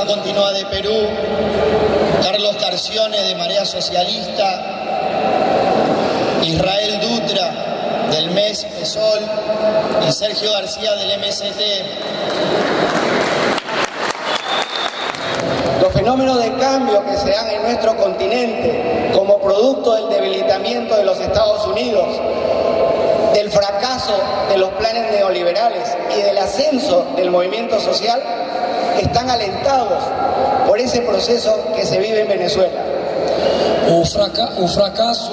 Continúa de Perú, Carlos Carcione de Marea Socialista, Israel Dutra del MES PSOL y Sergio García del MST. Los fenómenos de cambio que se dan en nuestro continente como producto del debilitamiento de los Estados Unidos, del fracaso de los planes neoliberales y del ascenso del movimiento social, están alentados por esse processo que se vive em Venezuela. O fracasso,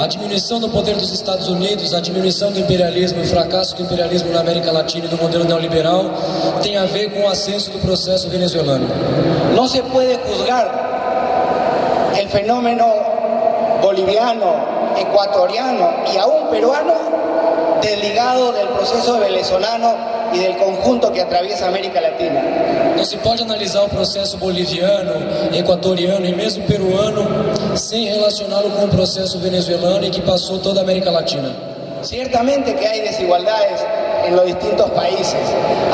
a diminuição do poder dos Estados Unidos, a diminuição do imperialismo, o fracasso do imperialismo na América Latina e do modelo neoliberal tem a ver com o ascenso do processo venezuelano. No se puede juzgar el fenómeno boliviano, ecuatoriano y aún peruano desligado del proceso venezolano e del conjunto que atraviesa a América Latina. Não se pode analisar o processo boliviano, equatoriano e mesmo peruano sem relacioná-lo com o processo venezuelano e que passou toda a América Latina. Ciertamente que hay desigualdades en los distintos países.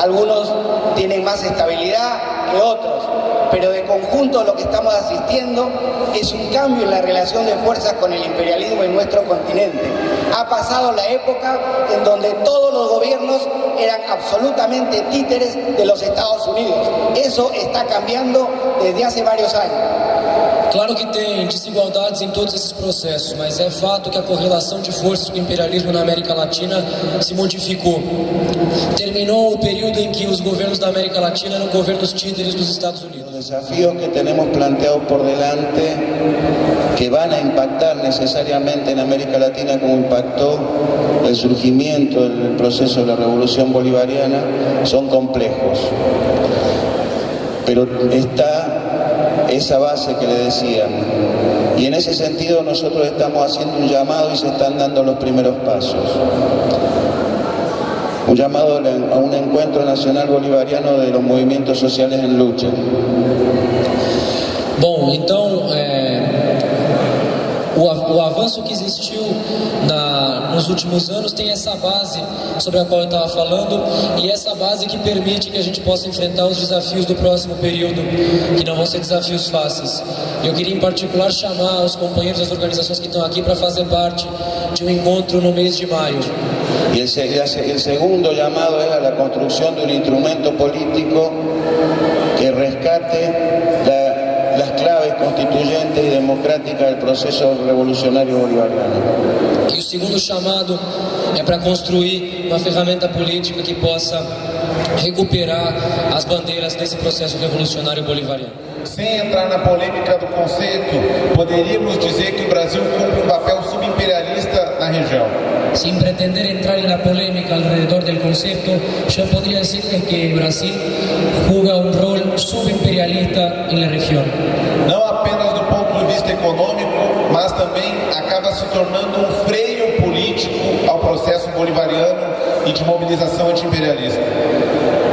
Algunos tienen más estabilidad que otros, pero de conjunto lo que estamos asistiendo es un cambio en la relación de fuerzas con el imperialismo en nuestro continente. Ha pasado la época en donde todos los gobiernos eran absolutamente títeres de los Estados Unidos. Eso está cambiando desde hace varios años. Claro que tem desigualdades em todos esses processos, mas é fato que a correlação de forças com o imperialismo na América Latina se modificou. Terminou o período em que os governos da América Latina eram governos títeres dos Estados Unidos. Los desafíos que tenemos planteados por delante, que van a impactar necesariamente en América Latina como impactó el surgimiento del proceso de la Revolución Bolivariana, son complejos. Pero está esa base que le decíamos. Y en ese sentido nosotros estamos haciendo un llamado y se están dando los primeros pasos. Un llamado a un encuentro nacional bolivariano de los movimientos sociales en lucha. Bom, então o avanço que existiu nos últimos anos tem essa base sobre a qual eu estava falando e essa base que permite que a gente possa enfrentar os desafios do próximo período, que não vão ser desafios fáceis. Eu queria em particular chamar os companheiros das organizações que estão aqui para fazer parte de um encontro no mês de maio. Y el segundo llamado es a la construcción de un instrumento político que rescate las claves constituyentes y democráticas del proceso revolucionario bolivariano. E o segundo chamado é para construir uma ferramenta política que possa recuperar as bandeiras desse processo revolucionário bolivariano. Sem entrar na polêmica do conceito, poderíamos dizer que o Brasil cumpre um papel subimperialista na região. Sin pretender entrar en la polémica alrededor del concepto, yo podría decirles que Brasil juega un rol subimperialista en la región. Não apenas do ponto de vista econômico, mas também acaba se tornando um freio político ao processo bolivariano e de mobilização antiimperialista.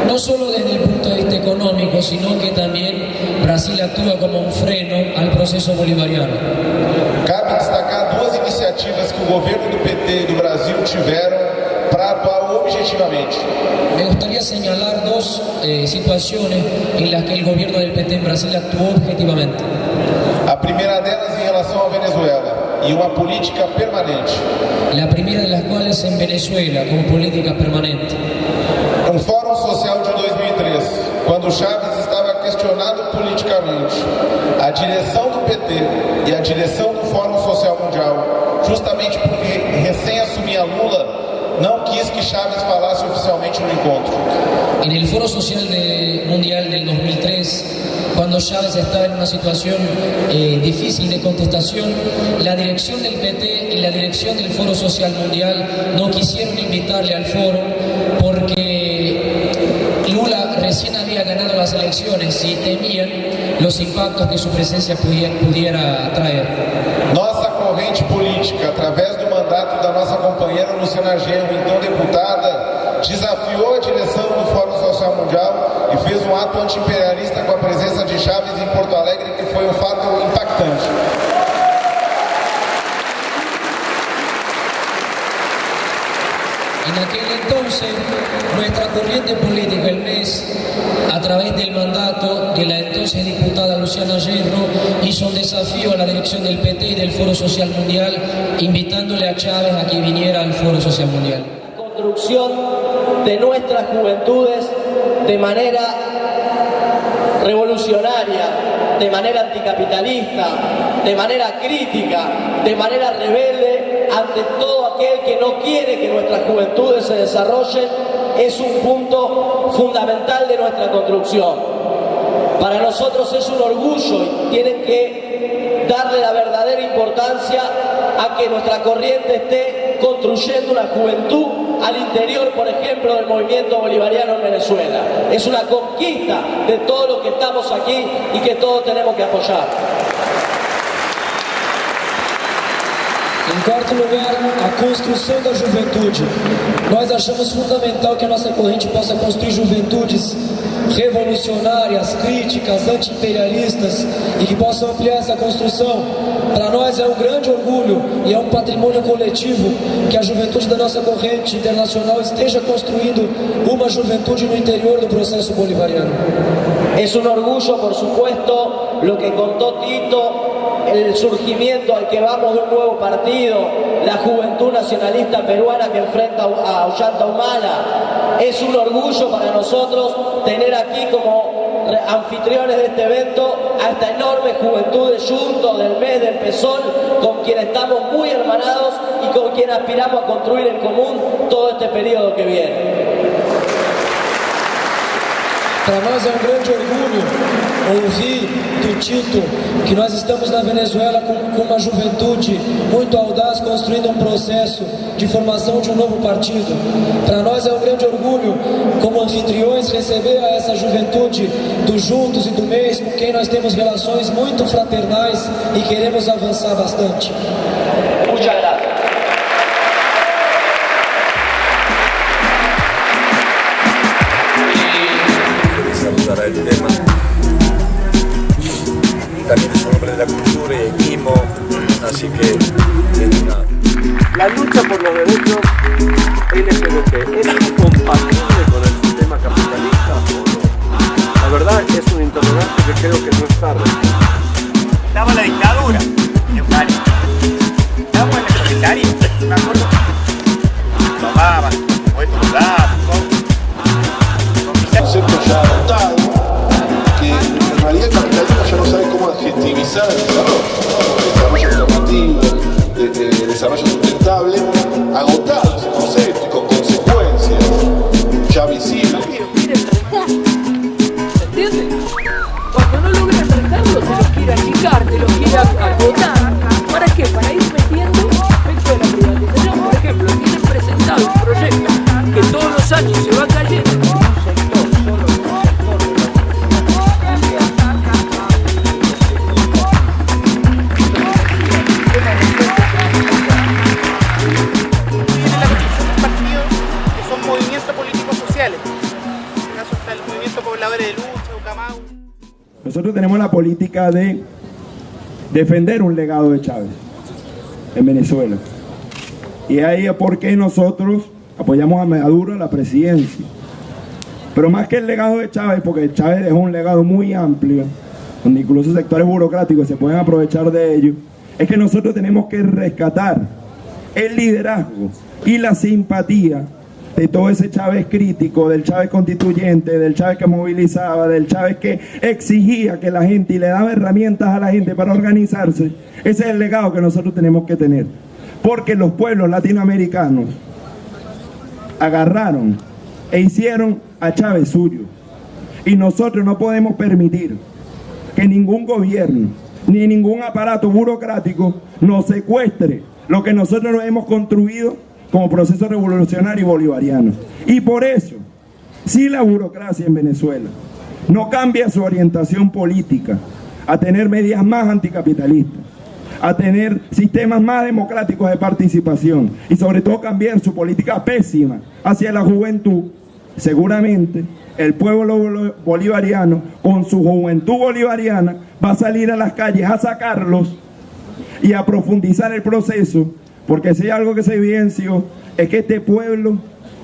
No solo desde el punto de vista económico, sino que también Brasil actúa como un freno al proceso bolivariano. Cabe destacar duas iniciativas que o governo do PT do Brasil tiveram para atuar objetivamente. Me gustaría señalar dos situaciones en las que el gobierno del PT en Brasil actuó objetivamente. A primeira delas em relação à Venezuela e uma política permanente. La primera de las cuales en Venezuela como política permanente. Um fórum social de 2003, quando Chávez estava questionado politicamente, a direção do PT e a direção do Fórum Social Mundial, justamente porque recém assumia Lula, não quis que Chávez falasse oficialmente no encontro. En el Foro Social Mundial del 2003, cuando Chávez estaba en una situación difícil de contestación, la dirección del PT y la dirección del Foro Social Mundial no quisieron invitarle al foro porque Lula recién había ganado las elecciones y temían los impactos que su presencia pudiera traer. Nossa corrente política, através do mandato da nossa companheira Luciana Genro, então deputada, desafiou a direção do Fórum Social Mundial e fez um ato antiimperialista com a presença de Chávez em Porto Alegre, que foi um fato impactante. En aquel entonces Nuestra corriente política, el MES, a través del mandato de la entonces diputada Luciana Hierro, hizo un desafío a la dirección del PT y del Foro Social Mundial, invitándole a Chávez a que viniera al Foro Social Mundial. Construcción de nuestras juventudes de manera revolucionaria, de manera anticapitalista, de manera crítica, de manera rebelde ante todo aquel que no quiere que nuestras juventudes se desarrollen, es un punto fundamental de nuestra construcción. Para nosotros es un orgullo y tienen que darle la verdadera importancia a que nuestra corriente esté construyendo una juventud al interior, por ejemplo, del movimiento bolivariano en Venezuela. Es una conquista de todos los que estamos aquí y que todos tenemos que apoyar. Em quarto lugar, a construção da juventude. Nós achamos fundamental que a nossa corrente possa construir juventudes revolucionárias, críticas, anti-imperialistas e que possam ampliar essa construção. Para nós é um grande orgulho e é um patrimônio coletivo que a juventude da nossa corrente internacional esteja construindo uma juventude no interior do processo bolivariano. Es un orgullo, por supuesto, lo que contó Tito, el surgimiento al que vamos de un nuevo partido, la Juventud Nacionalista Peruana que enfrenta a Ollanta Humala. Es un orgullo para nosotros tener aquí como anfitriones de este evento a esta enorme juventud de Juntos, del MES, del PSOL, con quien estamos muy hermanados y con quien aspiramos a construir en común todo este periodo que viene. Para nós é um grande orgulho ouvir do Tito que nós estamos na Venezuela com uma juventude muito audaz construindo um processo de formação de um novo partido. Para nós é um grande orgulho, como anfitriões, receber a essa juventude do Juntos e do MES, com quem nós temos relações muito fraternais e queremos avançar bastante. Muchas gracias. El tema. También es un hombre de la cultura y equipo, así que nada. La lucha por los derechos LGBT es incompatible con el sistema capitalista o no. La verdad es un interrogante que creo que no está resuelto. Estaba la dictadura en Cali. Estábamos en el proletariado, me acuerdo. Tomaban, puestos datos, concepto ya adoptado, que en realidad el capitalismo ya no sabe cómo adjetivizar el desarrollo alternativo, el desarrollo sustentable, agotado ese concepto y con consecuencias ya visibles. ¿Entiendes? Cuando no logras tratarlo, te los quiere achicar, te los quiere agotar. ¿Para qué? Para ir metiendo aspectos de la privatización. Por ejemplo, tienen presentado un proyecto que todos los años se va cayendo. Nosotros tenemos la política de defender un legado de Chávez en Venezuela. Y ahí es porque nosotros apoyamos a Maduro a la presidencia. Pero más que el legado de Chávez, porque Chávez dejó un legado muy amplio, donde incluso sectores burocráticos se pueden aprovechar de ello, es que nosotros tenemos que rescatar el liderazgo y la simpatía de todo ese Chávez crítico, del Chávez constituyente, del Chávez que movilizaba, del Chávez que exigía que la gente y le daba herramientas a la gente para organizarse. Ese es el legado que nosotros tenemos que tener, porque los pueblos latinoamericanos agarraron e hicieron a Chávez suyo, y nosotros no podemos permitir que ningún gobierno ni ningún aparato burocrático nos secuestre lo que nosotros hemos construido como proceso revolucionario y bolivariano. Y por eso, si la burocracia en Venezuela no cambia su orientación política a tener medidas más anticapitalistas, a tener sistemas más democráticos de participación y sobre todo cambiar su política pésima hacia la juventud, seguramente el pueblo bolivariano con su juventud bolivariana va a salir a las calles a sacarlos y a profundizar el proceso. Porque si hay algo que se evidenció es que este pueblo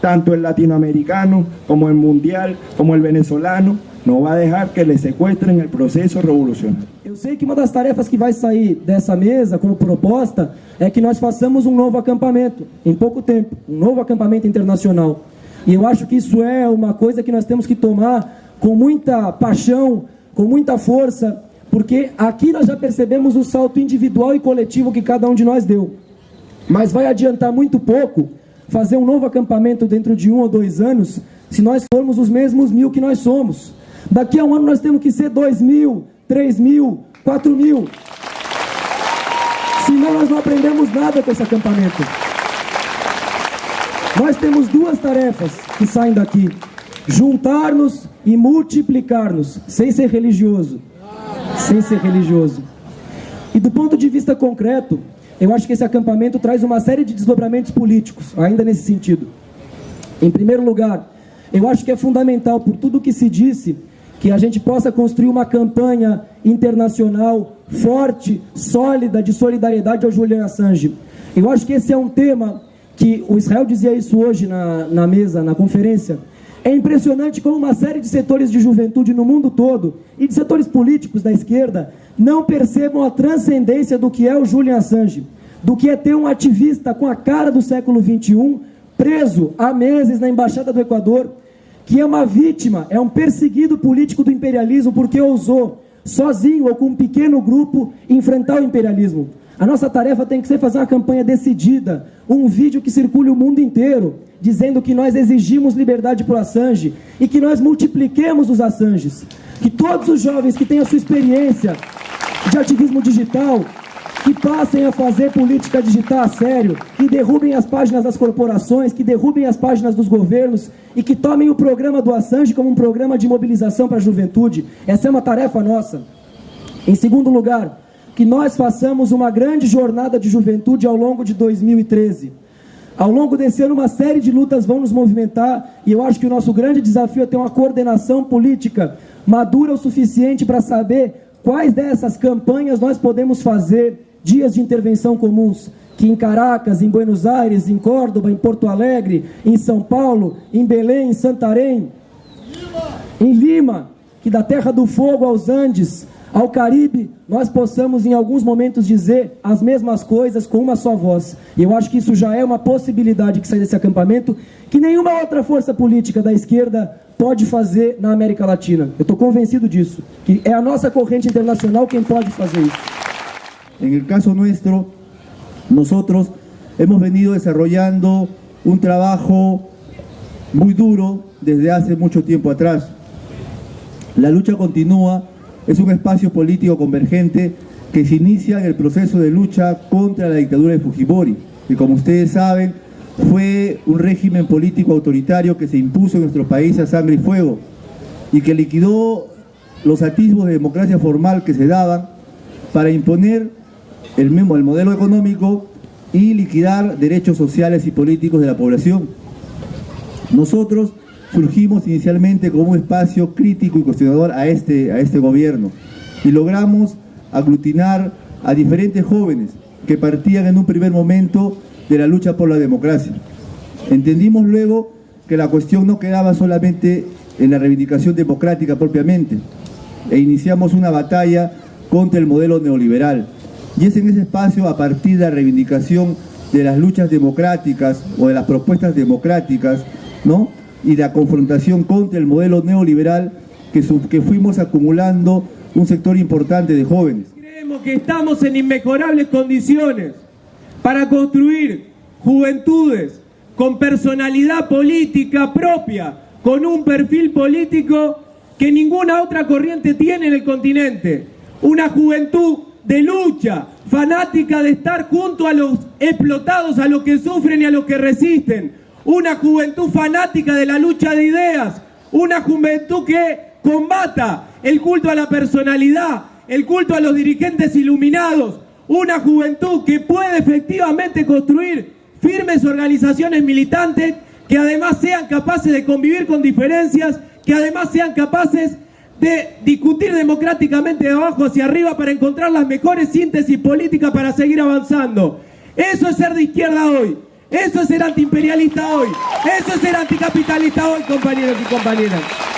tanto el latinoamericano como el mundial, como el venezolano, não vai deixar que eles sequestrem o processo revolucionário. Eu sei que uma das tarefas que vai sair dessa mesa como proposta é que nós façamos um novo acampamento, em pouco tempo, um novo acampamento internacional. E eu acho que isso é uma coisa que nós temos que tomar com muita paixão, com muita força, porque aqui nós já percebemos o salto individual e coletivo que cada um de nós deu. Mas vai adiantar muito pouco fazer um novo acampamento dentro de 1 ou 2 anos se nós formos os mesmos 1000 que nós somos. Daqui a um ano nós temos que ser 2000, 3000, 4000. Senão nós não aprendemos nada com esse acampamento. Nós temos 2 tarefas que saem daqui: juntar-nos e multiplicar-nos, sem ser religioso. Sem ser religioso. E do ponto de vista concreto, eu acho que esse acampamento traz uma série de desdobramentos políticos, ainda nesse sentido. Em primeiro lugar, eu acho que é fundamental, por tudo que se disse, que a gente possa construir uma campanha internacional forte, sólida, de solidariedade ao Julian Assange. Eu acho que esse é um tema que o Israel dizia isso hoje na mesa, na conferência. É impressionante como uma série de setores de juventude no mundo todo e de setores políticos da esquerda não percebam a transcendência do que é o Julian Assange, do que é ter um ativista com a cara do século XXI preso há meses na Embaixada do Equador, que é uma vítima, é um perseguido político do imperialismo porque ousou, sozinho ou com um pequeno grupo, enfrentar o imperialismo. A nossa tarefa tem que ser fazer uma campanha decidida, um vídeo que circule o mundo inteiro, dizendo que nós exigimos liberdade para o Assange e que nós multipliquemos os Assanges. Que todos os jovens que têm a sua experiência de ativismo digital, que passem a fazer política digital a sério, que derrubem as páginas das corporações, que derrubem as páginas dos governos e que tomem o programa do Assange como um programa de mobilização para a juventude. Essa é uma tarefa nossa. Em segundo lugar, que nós façamos uma grande jornada de juventude ao longo de 2013. Ao longo desse ano, uma série de lutas vão nos movimentar e eu acho que o nosso grande desafio é ter uma coordenação política madura o suficiente para saber quais dessas campanhas nós podemos fazer dias de intervenção comuns, que em Caracas, em Buenos Aires, em Córdoba, em Porto Alegre, em São Paulo, em Belém, em Santarém, em Lima, que da Terra do Fogo aos Andes, ao Caribe, nós possamos em alguns momentos dizer as mesmas coisas com uma só voz. E eu acho que isso já é uma possibilidade que sai desse acampamento, que nenhuma outra força política da esquerda pode fazer na América Latina. Eu estou convencido disso, que é a nossa corrente internacional quem pode fazer isso. En el caso nuestro, nosotros hemos venido desarrollando un trabajo muy duro desde hace mucho tiempo atrás. La lucha continúa, es un espacio político convergente que se inicia en el proceso de lucha contra la dictadura de Fujimori, que como ustedes saben fue un régimen político autoritario que se impuso en nuestro país a sangre y fuego y que liquidó los atisbos de democracia formal que se daban para imponer el modelo económico y liquidar derechos sociales y políticos de la población. Nosotros surgimos inicialmente como un espacio crítico y cuestionador a este gobierno y logramos aglutinar a diferentes jóvenes que partían en un primer momento de la lucha por la democracia. Entendimos luego que la cuestión no quedaba solamente en la reivindicación democrática propiamente e iniciamos una batalla contra el modelo neoliberal. Y es en ese espacio, a partir de la reivindicación de las luchas democráticas o de las propuestas democráticas, ¿no?, y de la confrontación contra el modelo neoliberal que fuimos acumulando un sector importante de jóvenes. Creemos que estamos en inmejorables condiciones para construir juventudes con personalidad política propia, con un perfil político que ninguna otra corriente tiene en el continente. Una juventud de lucha, fanática de estar junto a los explotados, a los que sufren y a los que resisten. Una juventud fanática de la lucha de ideas, una juventud que combata el culto a la personalidad, el culto a los dirigentes iluminados, una juventud que puede efectivamente construir firmes organizaciones militantes que además sean capaces de convivir con diferencias, que además sean capaces de discutir democráticamente de abajo hacia arriba para encontrar las mejores síntesis políticas para seguir avanzando. Eso es ser de izquierda hoy. Eso es ser antiimperialista hoy. Eso es ser anticapitalista hoy, compañeros y compañeras.